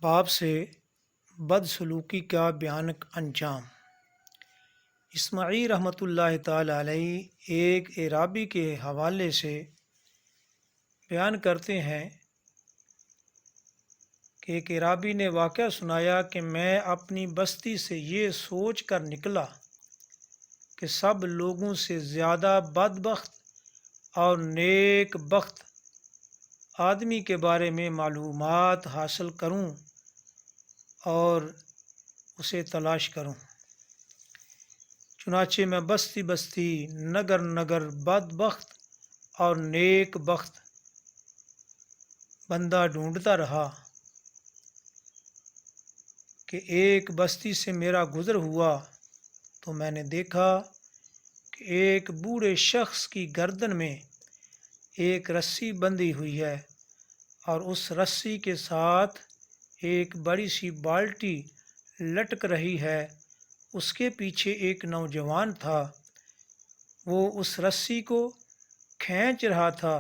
बाप से बदसलूकी का भयानक अंजाम। इस्माईल रहमतुल्लाह ताला अलैह एक एराबी के हवाले से बयान करते हैं कि एक एराबी ने वाक़या सुनाया कि मैं अपनी बस्ती से ये सोच कर निकला कि सब लोगों से ज़्यादा बदबख्त और नेक बख्त आदमी के बारे में मालूमात हासिल करूं और उसे तलाश करूं। चुनाचे मैं बस्ती बस्ती नगर नगर बदबख्त और नेक बख्त बंदा ढूंढता रहा कि एक बस्ती से मेरा गुज़र हुआ तो मैंने देखा कि एक बूढ़े शख्स की गर्दन में एक रस्सी बंधी हुई है और उस रस्सी के साथ एक बड़ी सी बाल्टी लटक रही है। उसके पीछे एक नौजवान था, वो उस रस्सी को खींच रहा था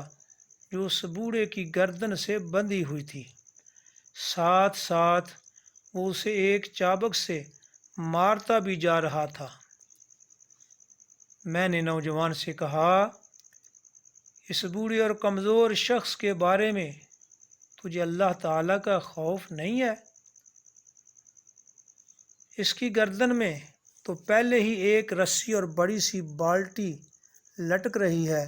जो उस बूढ़े की गर्दन से बंधी हुई थी। साथ साथ वो उसे एक चाबुक से मारता भी जा रहा था। मैंने नौजवान से कहा, इस बूढ़े और कमज़ोर शख्स के बारे में तुझे अल्लाह ताला का खौफ नहीं है? इसकी गर्दन में तो पहले ही एक रस्सी और बड़ी सी बाल्टी लटक रही है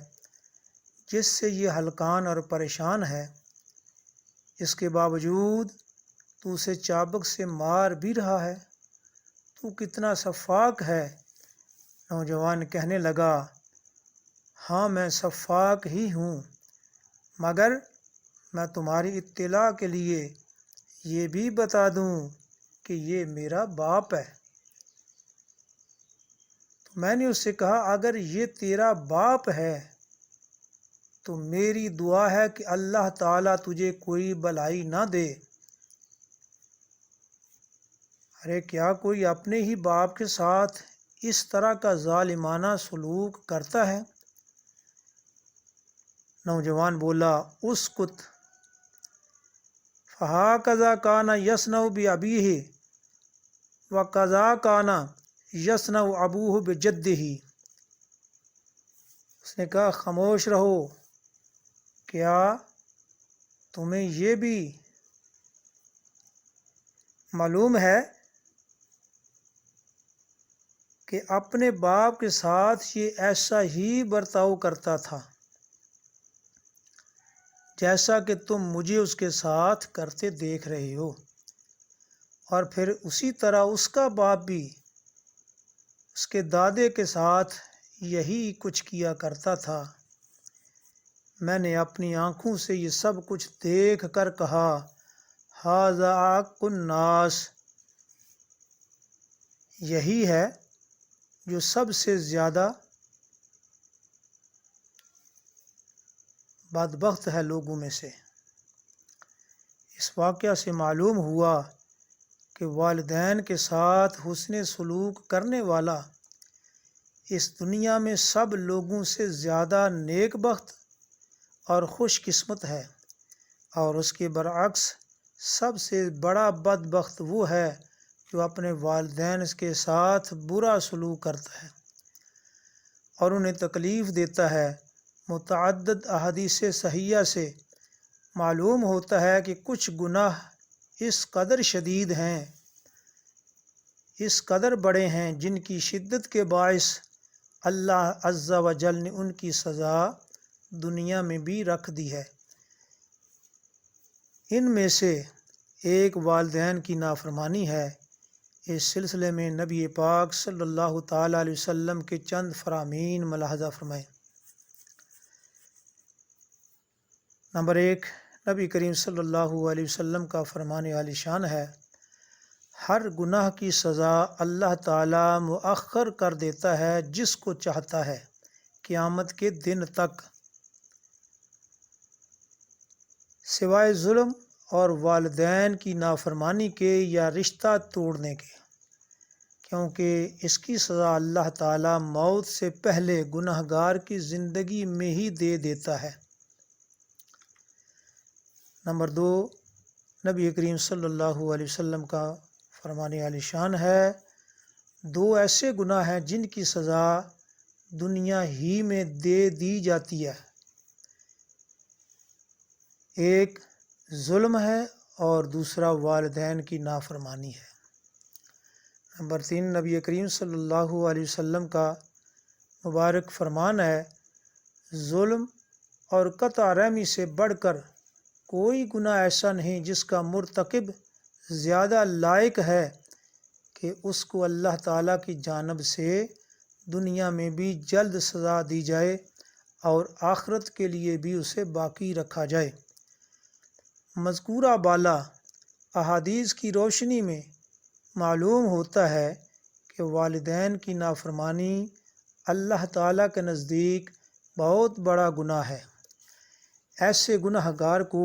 जिससे ये हलकान और परेशान है। इसके बावजूद तू उसे चाबुक से मार भी रहा है। तू कितना सफाक है। नौजवान कहने लगा, हाँ मैं सफाक ही हूँ, मगर मैं तुम्हारी इत्तला के लिए ये भी बता दूँ कि ये मेरा बाप है। तो मैंने उससे कहा, अगर ये तेरा बाप है तो मेरी दुआ है कि अल्लाह ताला तुझे कोई भलाई ना दे। अरे क्या कोई अपने ही बाप के साथ इस तरह का जालिमाना सलूक करता है? नौजवान बोला, उसकुत फ़हा कज़ा काना यसनउ बि अबीही व कज़ा काना यसनउ अबूहु बिजद्दिही। उसने कहा, खामोश रहो। क्या तुम्हें ये भी मालूम है कि अपने बाप के साथ ये ऐसा ही बर्ताव करता था जैसा कि तुम मुझे उसके साथ करते देख रहे हो, और फिर उसी तरह उसका बाप भी उसके दादे के साथ यही कुछ किया करता था। मैंने अपनी आँखों से ये सब कुछ देख कर कहा, हाज़ा कुन्नास, यही है जो सबसे ज़्यादा बदबख्त है लोगों में से। इस वाक़या से मालूम हुआ कि वालिदैन के साथ हुस्न सलूक करने वाला इस दुनिया में सब लोगों से ज़्यादा नेकबख्त और खुशकिस्मत है, और उसके बरअक्स सबसे बड़ा बदबख्त वो है जो अपने वालिदैन के साथ बुरा सलूक करता है और उन्हें तकलीफ़ देता है। मुतअद्दिद अहादीस सहिया से मालूम होता है कि कुछ गुनाह इस कदर शदीद हैं, इस कदर बड़े हैं, जिनकी शिद्दत के बाइस अल्लाह अज़्ज़ा व जल ने उनकी सज़ा दुनिया में भी रख दी है। इनमें से एक वालिदैन की नाफरमानी है। इस सिलसिले में नबी पाक सल्लल्लाहु ताला अलैहि वसल्लम के चंद फरामीन मुलाहज़ा फरमाएं। नंबर 1, नबी करीम सल्लल्लाहु अलैहि वसल्लम का फरमान आली शान है, हर गुनाह की सज़ा अल्लाह ताला मुअख्खर कर देता है जिसको चाहता है, क़यामत के दिन तक, सिवाय जुल्म और वालिदैन की नाफरमानी के या रिश्ता तोड़ने के, क्योंकि इसकी सज़ा अल्लाह ताला मौत से पहले गुनहगार की ज़िंदगी में ही दे देता है। नंबर 2, نبی کریم صلی اللہ علیہ وسلم کا فرمان عالی شان ہے، دو ایسے گناہ ہیں جن کی سزا دنیا ہی میں دے دی جاتی ہے، ایک ظلم ہے اور دوسرا والدین کی نافرمانی ہے۔ نمبر 3، نبی کریم صلی اللہ علیہ وسلم کا مبارک فرمان ہے، ظلم اور قطع رحمی سے بڑھ کر کوئی گناہ ایسا نہیں جس کا مرتکب زیادہ لائق ہے کہ اس کو اللہ تعالیٰ کی جانب سے دنیا میں بھی جلد سزا دی جائے اور آخرت کے لیے بھی اسے باقی رکھا جائے۔ مذکورہ بالا احادیث کی روشنی میں معلوم ہوتا ہے کہ والدین کی نافرمانی اللہ تعالیٰ کے نزدیک بہت بڑا گناہ ہے۔ ایسے گناہ گار کو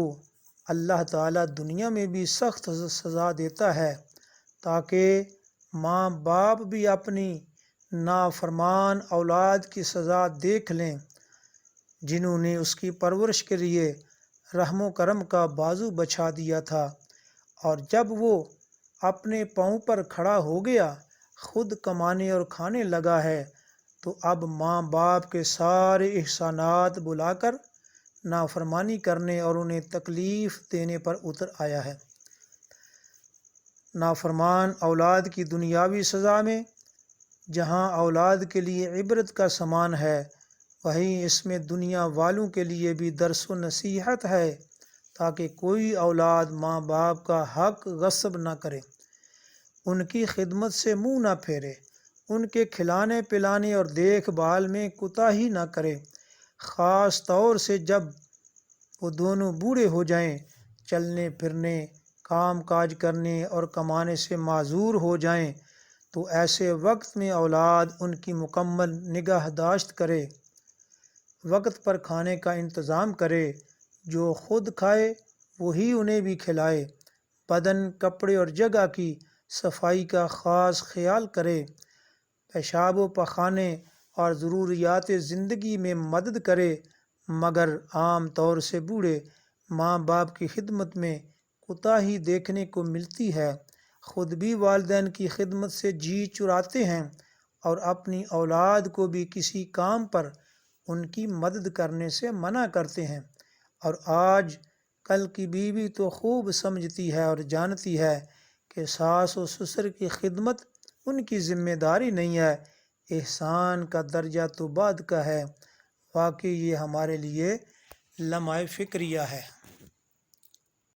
اللہ تعالیٰ دنیا میں بھی سخت سزا دیتا ہے تاکہ ماں باپ بھی اپنی نافرمان اولاد کی سزا دیکھ لیں جنہوں نے اس کی پرورش کے لیے رحم و کرم کا بازو بچھا دیا تھا، اور جب وہ اپنے پاؤں پر کھڑا ہو گیا، خود کمانے اور کھانے لگا ہے، تو اب ماں باپ کے سارے احسانات بلا کر نافرمانی کرنے اور انہیں تکلیف دینے پر اتر آیا ہے۔ نافرمان اولاد کی دنیاوی سزا میں جہاں اولاد کے لیے عبرت کا سامان ہے، وہیں اس میں دنیا والوں کے لیے بھی درس و نصیحت ہے تاکہ کوئی اولاد ماں باپ کا حق غصب نہ کرے، ان کی خدمت سے منہ نہ پھیرے، ان کے کھلانے پلانے اور دیکھ بھال میں کوتاہی نہ کرے، خاص طور سے جب وہ دونوں بوڑھے ہو جائیں، چلنے پھرنے، کام کاج کرنے اور کمانے سے معذور ہو جائیں، تو ایسے وقت میں اولاد ان کی مکمل نگہداشت کرے، وقت پر کھانے کا انتظام کرے، جو خود کھائے وہی انہیں بھی کھلائے، بدن، کپڑے اور جگہ کی صفائی کا خاص خیال کرے، پیشاب و پخانے اور ضروریات زندگی میں مدد کرے، مگر عام طور سے بوڑھے ماں باپ کی خدمت میں کوتاہی دیکھنے کو ملتی ہے، خود بھی والدین کی خدمت سے جی چراتے ہیں اور اپنی اولاد کو بھی کسی کام پر ان کی مدد کرنے سے منع کرتے ہیں، اور آج کل کی بیوی تو خوب سمجھتی ہے اور جانتی ہے کہ ساس و سسر کی خدمت ان کی ذمہ داری نہیں ہے، احسان کا درجہ تو بعد کا ہے۔ واقعی یہ ہمارے لیے لمحہ فکریہ ہے۔